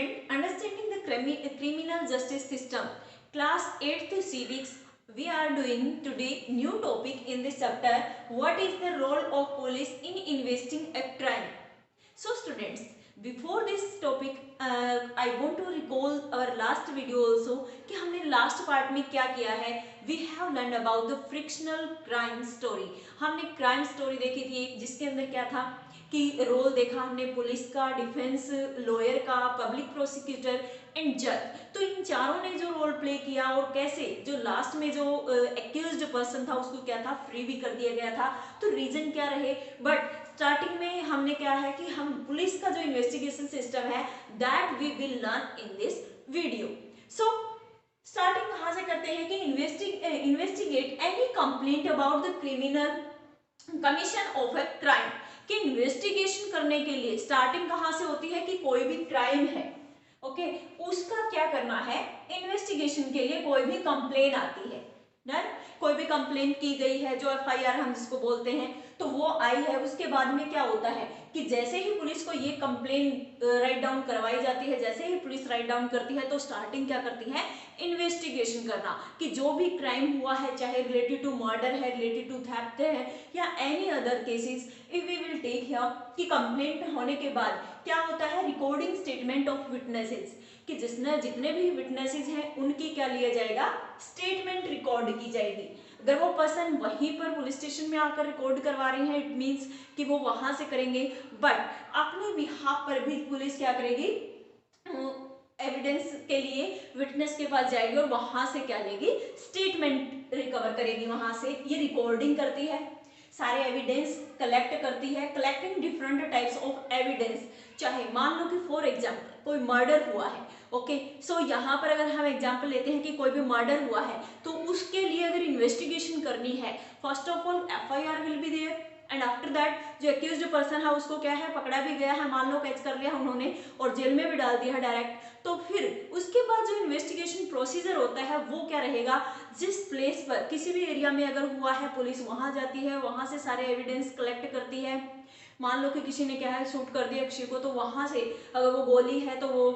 student, understanding the criminal justice system, class 8th civics. We are doing today new topic in this chapter. What is the role of police in investigating a crime? So students, before this topic, I want to recall our last video also कि हमने last part में क्या किया है. We have learned about the frictional crime story. हमने crime story देखी थी जिसके अंदर क्या था कि रोल देखा हमने पुलिस का, डिफेंस लॉयर का, पब्लिक प्रोसिक्यूटर एंड जज. तो इन चारों ने जो रोल प्ले किया और कैसे जो लास्ट में जो एक्यूज्ड पर्सन था उसको क्या था फ्री भी कर दिया गया था. तो रीजन क्या रहे, बट स्टार्टिंग में हमने क्या है कि हम पुलिस का जो इन्वेस्टिगेशन सिस्टम है that we will learn in this video. So starting कहाँ से करते हैं कि investigate any complaint about the criminal commission of a crime. कि इन्वेस्टिगेशन करने के लिए स्टार्टिंग कहाँ से होती है कि कोई भी क्राइम है, ओके, उसका क्या करना है. इन्वेस्टिगेशन के लिए कोई भी कंप्लेन आती है, डन, कोई भी कंप्लेन की गई है जो एफआईआर हम जिसको बोलते हैं, तो वो आई है. उसके बाद में क्या होता है कि जैसे ही पुलिस को ये कंप्लेन राइट डाउन करवाई जाती है, जैसे ही पुलिस राइट डाउन करती है तो स्टार्टिंग क्या करती है इन्वेस्टिगेशन करना कि जो भी क्राइम हुआ है, चाहे रिलेटेड टू मर्डर है, रिलेटेड टू थेफ्ट है या any other cases. If we will take here कि कंप्लेंट होने के बाद क्या होता है रिकॉर्डिंग स्टेटमेंट ऑफ विटनेसेस कि जितने भी विटनेसेस हैं उनकी क्या लिया जाएगा स्टेटमेंट रिकॉर्ड की जाएगी. अगर वो पर्सन वहीं पर पुलिस स्टेशन में आकर रिकॉर्ड करवा रहे हैं इट मीन्स कि वो वहां से करेंगे, बट अपने बिहाफ पर भी पुलिस क्या करेगी एविडेंस के लिए विटनेस के पास जाएगी और वहां से क्या लेगी स्टेटमेंट रिकवर करेगी. वहां से ये रिकॉर्डिंग करती है, सारे एविडेंस कलेक्ट करती है. Collecting different types of evidence, चाहे मान लो कि फॉर एग्जाम्पल कोई मर्डर हुआ है, ओके, सो यहाँ पर अगर हम एग्जाम्पल लेते हैं कि कोई भी मर्डर हुआ है तो उसके लिए अगर इन्वेस्टिगेशन करनी है, first of all FIR will be there and after that जो एक्यूज्ड पर्सन है उसको क्या है पकड़ा भी गया है, मान लो कैच कर लिया उन्होंने और जेल में भी डाल दिया है डायरेक्ट. तो फिर उसके बाद जो इन्वेस्टिगेशन प्रोसीजर होता है वो क्या रहेगा, जिस प्लेस पर किसी भी एरिया में अगर हुआ है पुलिस वहां जाती है, वहां से सारे एविडेंस कलेक्ट करती है. मान लो कि किसी ने क्या है शूट कर दिया किसी को, तो वहां से अगर वो गोली है तो वो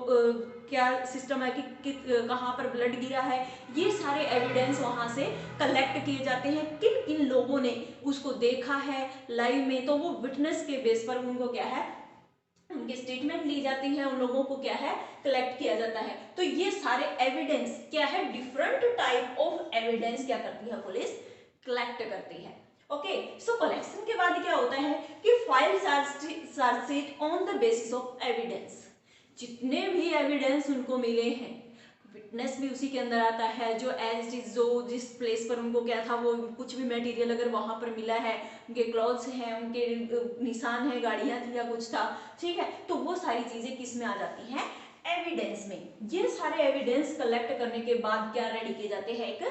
क्या सिस्टम है कि कहाँ पर ब्लड गिरा है, ये सारे एविडेंस वहां से कलेक्ट किए जाते हैं. किन किन लोगों ने उसको देखा है लाइव में, तो वो विटनेस के बेस पर उनको क्या है उनकी स्टेटमेंट ली जाती है, उन लोगों को क्या है कलेक्ट किया जाता है. तो ये सारे एविडेंस क्या है डिफरेंट टाइप ऑफ एविडेंस क्या करती है पुलिस कलेक्ट करती है. ओके, सो कलेक्शन के बाद क्या होता है कि file chargesheet on the basis of evidence. जितने भी एविडेंस उनको मिले हैं, विटनेस भी उसी के अंदर आता है, जो एज इज जो जिस प्लेस पर उनको क्या था वो कुछ भी मटेरियल अगर वहां पर मिला है, उनके क्लॉथ्स हैं, उनके निशान है, गाड़ियां थी या कुछ था, ठीक है, तो वो सारी चीजें किस में आ जाती हैं एविडेंस में. ये सारे एविडेंस कलेक्ट करने के बाद क्या रेडी किए जाते हैं एक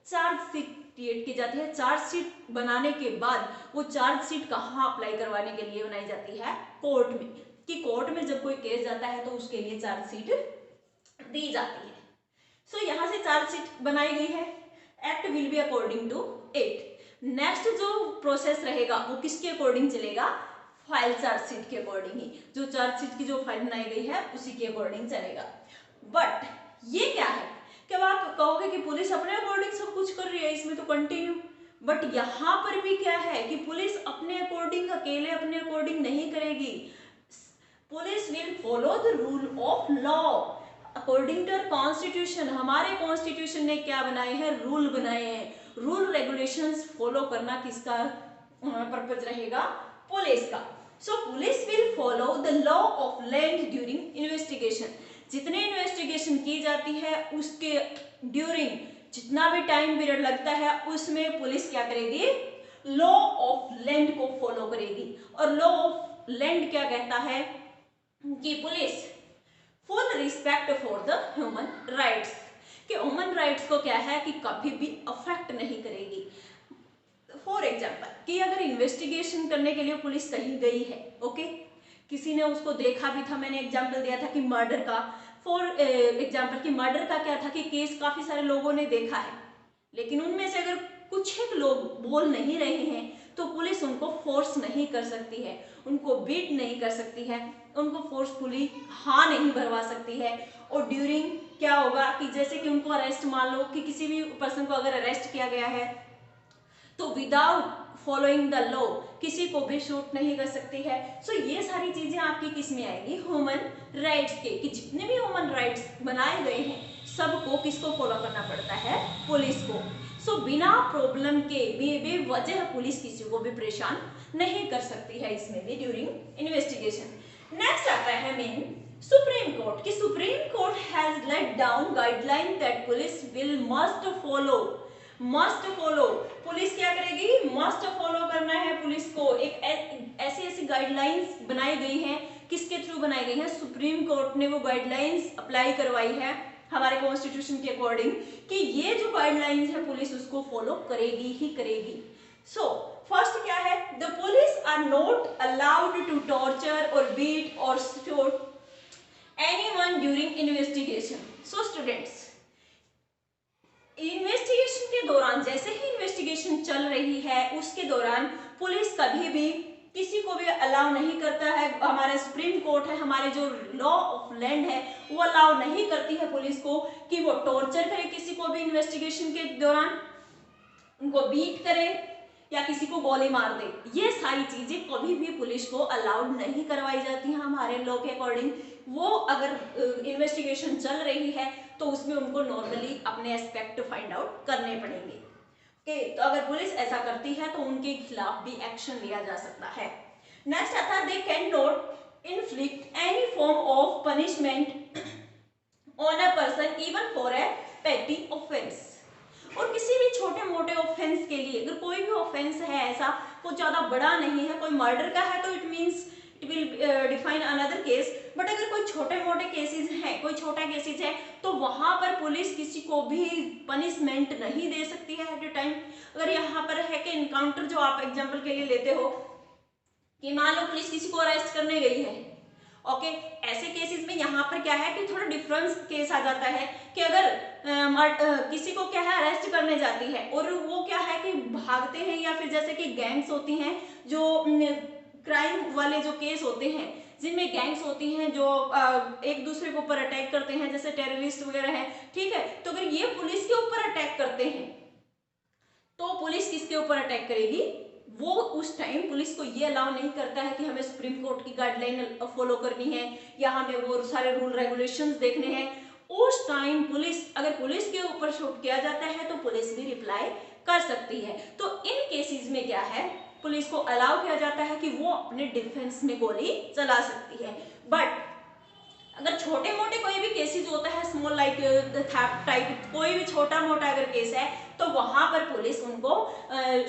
चार्जशीट क्रिएट की जाती है. चार्जशीट बनाने के बाद वो चार्जशीट कहाँ अप्लाई करवाने के लिए बनाई जाती है कोर्ट में, कि कोर्ट में जब कोई केस जाता है तो उसके लिए चार्जशीट दी जाती है. सो यहाँ से चार्जशीट बनाई गई है, act will be according to it. Next जो प्रोसेस रहेगा वो किसके अकॉर्डिंग चलेगा, फाइल चार्जशीट के अकॉर्डिंग ही, जो चार्जशीट की जो फाइल बनाई गई है उसी के अकॉर्डिंग चलेगा. बट ये क्या है कि आप कहोगे कि पुलिस अपने अकॉर्डिंग सब कुछ कर रही है इसमें तो कंटिन्यू, बट यहाँ पर भी क्या है कि पुलिस अपने अकॉर्डिंग अकेले अपने अकॉर्डिंग नहीं करेगी. Police will follow the rule of law according to constitution. हमारे कॉन्स्टिट्यूशन ने क्या बनाए हैं रूल बनाए हैं. रूल रेगुलेशंस फॉलो करना किसका पर्पज रहेगा पुलिस का. So police will follow the law of land during investigation. जितने इन्वेस्टिगेशन की जाती है उसके ड्यूरिंग जितना भी टाइम पीरियड लगता है उसमें पुलिस क्या करेगी लॉ ऑफ लैंड को फॉलो करेगी. और लॉ ऑफ लैंड क्या कहता है कि police full respect for the human rights, कि ह्यूमन राइट्स को क्या है कि कभी भी अफेक्ट नहीं करेगी. फॉर एग्जाम्पल कि अगर इन्वेस्टिगेशन करने के लिए पुलिस कहीं गई है, ओके, किसी ने उसको देखा भी था, मैंने एग्जाम्पल दिया था कि मर्डर का, फॉर एग्जाम्पल कि मर्डर का क्या था कि केस काफी सारे लोगों ने देखा है, लेकिन उनमें से अगर कुछ एक लोग बोल नहीं रहे हैं तो पुलिस उनको फोर्स नहीं कर सकती है, उनको बीट नहीं कर सकती है, उनको फोर्सफुली हाँ नहीं भरवा सकती है। और ड्यूरिंग क्या होगा कि जैसे कि उनको अरेस्ट, मान लो कि किसी भी पर्सन को अगर अरेस्ट किया गया है तो विदाउट फॉलोइंग द लॉ किसी को भी शूट नहीं कर सकती है। सो ये सारी चीजें आपकी किस में आएगी, ह्यूमन राइट्स के, कि जितने भी ह्यूमन राइट्स बनाए गए हैं सबको किसको फॉलो करना पड़ता है, पुलिस को। सो बिना प्रॉब्लम के बेवजह पुलिस किसी को भी परेशान नहीं कर सकती है इसमें भी ड्यूरिंग इन्वेस्टिगेशन। नेक्स्ट आता है मेन सुप्रीम कोर्ट, कि supreme court has laid down guideline that police will must follow. Police क्या करेगी, मस्ट फॉलो करना है पुलिस को। एक ऐसी ऐसी गाइडलाइंस बनाई गई हैं, किसके थ्रू बनाई गई हैं, सुप्रीम कोर्ट ने वो गाइडलाइंस अप्लाई करवाई है हमारे कॉन्स्टिट्यूशन के अकॉर्डिंग, कि ये जो गाइडलाइंस है पुलिस उसको फॉलो करेगी ही करेगी। सो फर्स्ट क्या है, the police are not allowed to torture और बीट और shoot anyone during investigation. So students, investigation के दौरान, जैसे ही इन्वेस्टिगेशन चल रही है उसके दौरान पुलिस कभी भी किसी को भी अलाउ नहीं करता है, हमारे सुप्रीम कोर्ट है, हमारे जो लॉ ऑफ लैंड है वो अलाउ नहीं करती है पुलिस को कि वो टॉर्चर करे किसी को भी इन्वेस्टिगेशन के दौरान, उनको बीट करे या किसी को गोली मार दे। ये सारी चीजें कभी भी पुलिस को अलाउड नहीं करवाई जाती हैं हमारे लॉ के अकॉर्डिंग। वो अगर इन्वेस्टिगेशन चल रही है तो उसमें उनको नॉर्मली अपने एस्पेक्ट फाइंड आउट करने पड़ेंगे। तो अगर पुलिस ऐसा करती है तो उनके खिलाफ भी एक्शन लिया जा सकता है। नेक्स्ट आता है, they can not inflict any form of punishment on a person even for a पेटी ऑफेंस। और किसी भी छोटे मोटे ऑफेंस के लिए, अगर कोई भी ऑफेंस है ऐसा, कुछ ज्यादा बड़ा नहीं है, कोई मर्डर का है तो it means it will define another case, but अगर कोई छोटे मोटे केसेस हैं, कोई छोटा केसेस है तो वहां पर पुलिस किसी को भी पनिशमेंट नहीं दे सकती है एट ए टाइम। अगर यहाँ पर है कि इनकाउंटर, जो आप एग्जाम्पल के लिए लेते हो कि मान लो पुलिस किसी को अरेस्ट करने गई है, ओके, ऐसे केसेस में यहाँ पर क्या है कि थोड़ा डिफरेंस केस आ जाता है कि अगर किसी को क्या है अरेस्ट करने जाती है और वो क्या है कि भागते हैं, या फिर जैसे कि गैंग्स होती हैं जो क्राइम वाले जो केस होते हैं जिनमें गैंग्स होती हैं जो एक दूसरे के ऊपर अटैक करते हैं, जैसे टेररिस्ट वगैरह है, ठीक है। तो अगर ये पुलिस के ऊपर अटैक करते हैं तो पुलिस किसके ऊपर अटैक करेगी, वो उस टाइम पुलिस को ये अलाउ नहीं करता है कि हमें सुप्रीम कोर्ट की गाइडलाइन फॉलो करनी है या हमें वो सारे रूल रेगुलेशंस देखने हैं। उस टाइम पुलिस, अगर पुलिस के ऊपर शूट किया जाता है तो पुलिस भी रिप्लाई कर सकती है। तो इन केसेस में क्या है, पुलिस को अलाउ किया जाता है कि वो अपने डिफेंस में गोली चला सकती है। बट अगर छोटे मोटे कोई भी केसेस होता है, स्मॉल लाइक थेफ्ट टाइप, कोई भी छोटा मोटा अगर केस है तो वहां पर पुलिस उनको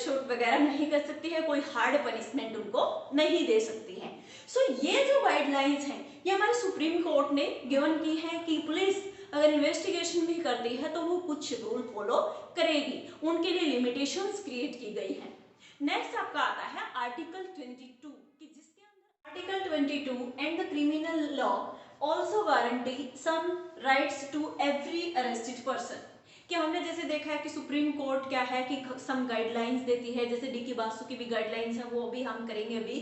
शूट वगैरह नहीं कर सकती है, कोई हार्ड पनिशमेंट उनको नहीं दे सकती है। सो ये जो गाइडलाइंस हैं ये हमारे सुप्रीम कोर्ट ने गिवन की है कि पुलिस अगर इन्वेस्टिगेशन भी करती है तो वो कुछ रूल फॉलो करेगी, उनके लिए लिमिटेशंस क्रिएट की गई है। नेक्स्ट आपका आता है आर्टिकल 22, कि जिसके अंदर article 22 and the criminal law also guarantee some rights to every arrested person. कि हमने जैसे देखा है कि सुप्रीम कोर्ट क्या है कि सम गाइडलाइंस देती है, जैसे डी की बासु की भी गाइडलाइंस है, वो भी हम करेंगे अभी।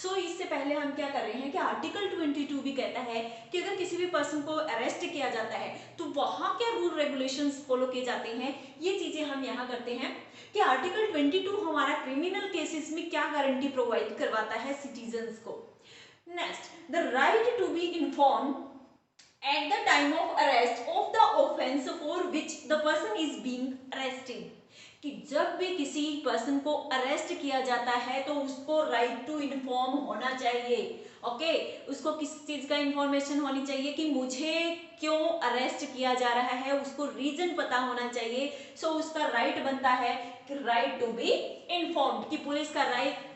सो इससे पहले हम क्या कर रहे हैं कि आर्टिकल 22 भी कहता है कि अगर किसी भी पर्सन को अरेस्ट किया जाता है तो वहां क्या रूल रेगुलेशंस फॉलो किए जाते हैं, ये चीजें हम यहाँ करते हैं कि आर्टिकल 22 हमारा क्रिमिनल केसेस में क्या गारंटी प्रोवाइड करवाता है सिटीजन्स को। Next, the right to be inform at the time of arrest of the offense for which the person is being arrested। कि जब भी किसी पर्सन को अरेस्ट किया जाता है तो उसको राइट टू इन्फॉर्म होना चाहिए। ओके, उसको किस चीज का इंफॉर्मेशन होनी चाहिए कि मुझे क्यों अरेस्ट किया जा रहा है, उसको रीजन पता होना चाहिए। सो उसका राइट बनता है कि राइट टू बी इन्फॉर्म्ड, कि पुलिस का राइट,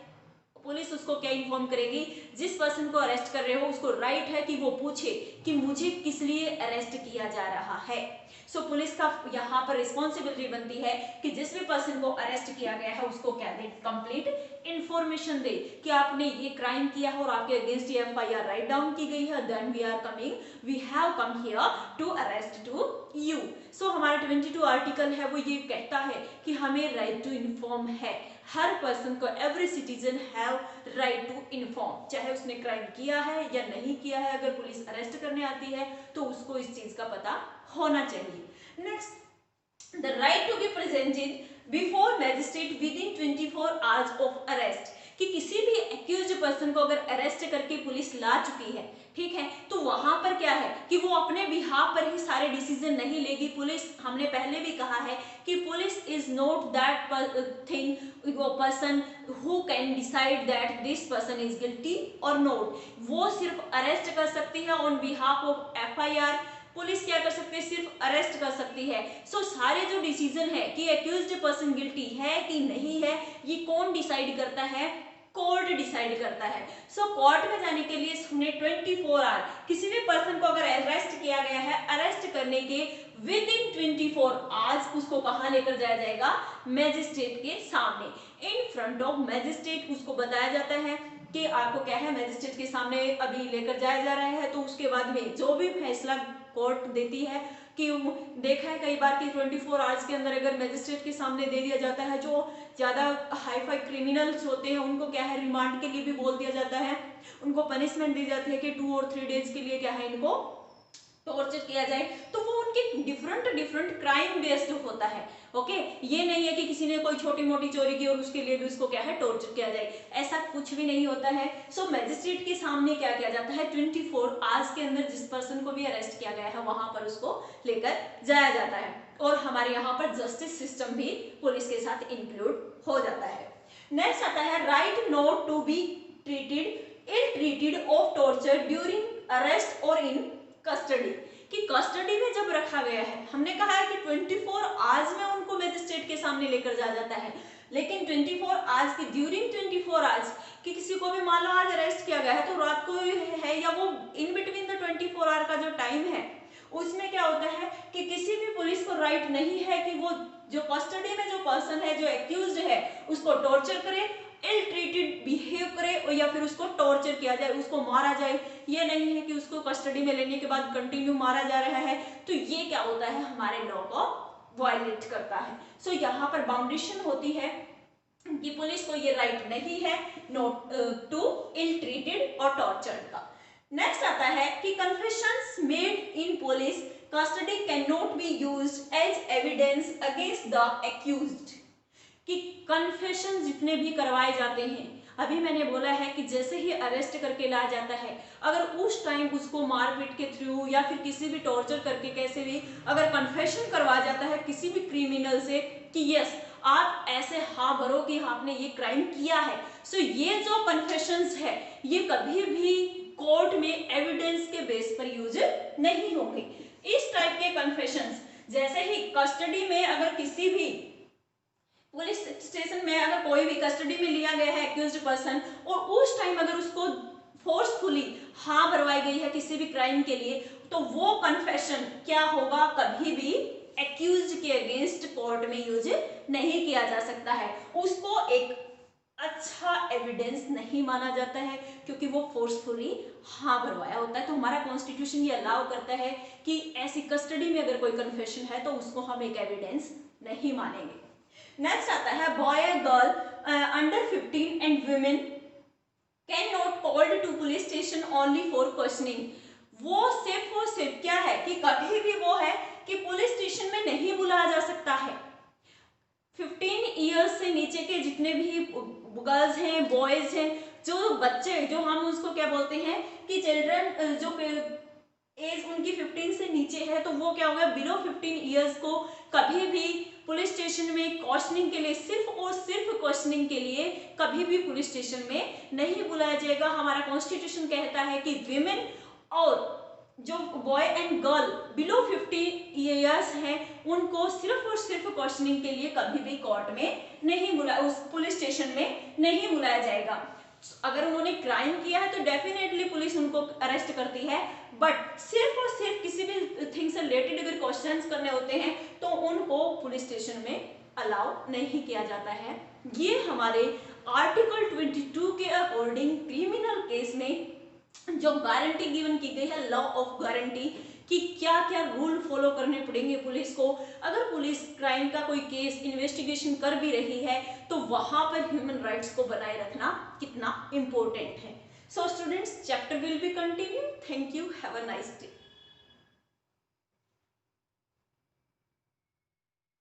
पुलिस उसको क्या इन्फॉर्म करेगी, जिस पर्सन को अरेस्ट कर रहे हो उसको राइट है कि वो पूछे कि मुझे किस लिए अरेस्ट किया जा रहा है। सो पुलिस का यहाँ पर रिस्पॉन्सिबिलिटी बनती है कि जिस भी पर्सन को अरेस्ट किया गया है उसको क्या दे, कंप्लीट इंफॉर्मेशन दे कि आपने ये क्राइम किया है और आपके अगेंस्ट ये एफआईआर राइट डाउन की गई है, then we are coming, we have come here to arrest to you. So हमारा 22 आर्टिकल है वो ये कहता है कि हमें राइट टू इन्फॉर्म है, हर पर्सन को, every citizen have right to inform, चाहे उसने क्राइम किया है या नहीं किया है, अगर पुलिस अरेस्ट करने आती है तो उसको इस चीज का पता होना चाहिए। Next, the right to be presented before magistrate within 24 hours of arrest, कि किसी भी एक्यूज्ड पर्सन को अगर अरेस्ट करके पुलिस ला चुकी है, ठीक है, तो वहां पर क्या है कि वो अपने बिहाफ पर ही सारे डिसीजन नहीं लेगी। पुलिस, हमने पहले भी कहा है कि police is not that thing, वो person who can decide that this person is guilty और नॉट। वो सिर्फ अरेस्ट कर सकती है on behalf of FIR. Police क्या कर सकती है, सिर्फ अरेस्ट कर सकती है। सो सारे जो डिसीजन है कि एक्यूज्ड पर्सन गिल्टी है कि नहीं है, ये कौन डिसाइड करता है, कोर्ट डिसाइड करता है। सो कोर्ट में जाने के लिए हमने 24 आवर, किसी भी पर्सन को अगर अरेस्ट किया गया है, अरेस्ट करने के विद इन 24 आवर्स उसको कहां लेकर जाया जाएगा, मैजिस्ट्रेट के सामने, इन फ्रंट ऑफ मैजिस्ट्रेट। उसको बताया जाता है कि आपको क्या है, मैजिस्ट्रेट के सामने अभी लेकर जाया जा रहा है। तो उसके बाद में जो भी फैसला कोर्ट देती है, कि देखा है कई बार कि 24 आवर्स के अंदर अगर मैजिस्ट्रेट के सामने दे दिया जाता है, जो ज्यादा हाई फाई क्रिमिनल्स होते हैं उनको क्या है रिमांड के लिए भी बोल दिया जाता है, उनको पनिशमेंट दी जाती है कि 2 और 3 डेज के लिए क्या है इनको टॉर्चर किया जाए। तो वो उनके डिफरेंट क्राइम बेस्ड होता है। ओके, ये नहीं है कि किसी ने कोई छोटी मोटी चोरी की और उसके लिए भी उसको क्या है टॉर्चर किया जाए, ऐसा कुछ भी नहीं होता है। सो मैजिस्ट्रेट के सामने क्या किया जाता है, 24 आवर्स के अंदर जिस पर्सन को भी अरेस्ट किया गया है वहां पर उसको लेकर जाया जाता है। और हमारे यहाँ पर जस्टिस सिस्टम भी पुलिस के साथ इंक्लूड हो जाता है। नेक्स्ट आता है right not to be treated ill treated of torture during arrest और इन कस्टडी, कि कस्टडी में जब रखा गया है, हमने कहा है कि 24 आवर्स में उनको मैजिस्ट्रेट के सामने लेकर जाया जाता है, लेकिन 24 आवर्स की ड्यूरिंग 24 आवर्स कि किसी को भी मान लो आज अरेस्ट किया गया है तो रात को है या वो इन बिटवीन द 24 आवर का जो टाइम है उसमें क्या होता है कि किसी भी पुलिस को राइट नहीं है कि वो जो कस्टडी में जो पर्सन है, जो एक्यूज्ड है, उसको टॉर्चर करे, इल ट्रीटेड बिहेव करे और या फिर उसको टॉर्चर किया जाए, उसको मारा जाए। ये नहीं है कि उसको कस्टडी में लेने के बाद कंटिन्यू मारा जा रहा है, तो ये क्या होता है हमारे लॉ को वायलेट करता है। सो यहाँ पर बाउंडेशन होती है कि पुलिस को ये राइट नहीं है नॉट टू इल ट्रीटेड और टॉर्चर्ड का। नेक्स्ट आता है कि confessions made in police custody can not be used as evidence against the accused, कि कन्फेशन जितने भी करवाए जाते हैं, अभी मैंने बोला है कि जैसे ही अरेस्ट करके लाया जाता है, अगर उस टाइम उसको मारपीट के थ्रू या फिर किसी भी टॉर्चर करके कैसे भी अगर कन्फेशन करवाया जाता है किसी भी क्रिमिनल से कि यस आप ऐसे हाँ भरो कि आपने ये क्राइम किया है, सो ये जो कन्फेशंस है ये कभी भी कोर्ट में एविडेंस के बेस पर यूज नहीं होंगे। इस टाइप के कन्फेशंस, जैसे ही कस्टडी में अगर किसी भी पुलिस स्टेशन में अगर कोई भी कस्टडी में लिया गया है एक्यूज्ड पर्सन और उस टाइम अगर उसको फोर्सफुली हाँ भरवाई गई है किसी भी क्राइम के लिए, तो वो कन्फेशन क्या होगा, कभी भी एक्यूज्ड के अगेंस्ट कोर्ट में यूज नहीं किया जा सकता है, उसको एक अच्छा एविडेंस नहीं माना जाता है क्योंकि वो फोर्सफुली हाँ भरवाया होता है। तो हमारा कॉन्स्टिट्यूशन ये अलाउ करता है कि ऐसी कस्टडी में अगर कोई कन्फेशन है तो उसको हम एक एविडेंस नहीं मानेंगे। नेक्स्ट आता है boy and girl under 15 and women can not called to police station only for questioning. वो सिर्फ और सिर्फ क्या है कि कभी भी वो है कि पुलिस स्टेशन में नहीं बुलाया जा सकता है। 15 इयर्स से नीचे के जितने भी गर्ल्स हैं, बॉयज हैं, जो बच्चे, जो हम उसको क्या बोलते हैं कि चिल्ड्रन, जो एज उनकी 15 से नीचे है, तो वो क्या होगा बिलो 15 इयर्स को कभी भी पुलिस स्टेशन में क्वेश्चनिंग के लिए, सिर्फ और सिर्फ क्वेश्चनिंग के लिए कभी भी पुलिस स्टेशन में नहीं बुलाया जाएगा। हमारा कॉन्स्टिट्यूशन कहता है कि विमेन और जो boy and girl below 15 years हैं उनको सिर्फ और सिर्फ क्वेश्चनिंग के लिए कभी भी कोर्ट में नहीं बुलाया, उस पुलिस स्टेशन में नहीं बुलाया जाएगा। अगर उन्होंने क्राइम किया है तो डेफिनेटली पुलिस उनको अरेस्ट करती है, बट सिर्फ और सिर्फ किसी भी थिंग से रिलेटेड अगर क्वेश्चंस करने होते हैं तो उनको पुलिस स्टेशन में अलाउ नहीं किया जाता है। ये हमारे आर्टिकल 22 के अकॉर्डिंग क्रिमिनल केस में जो गारंटी गिवन की गई है, लॉ ऑफ गारंटी, कि क्या क्या रूल फॉलो करने पड़ेंगे पुलिस को। अगर पुलिस क्राइम का कोई केस इन्वेस्टिगेशन कर भी रही है तो वहां पर ह्यूमन राइट्स को बनाए रखना कितना इंपॉर्टेंट है। So students, chapter will be continue. Thank you, have a nice day.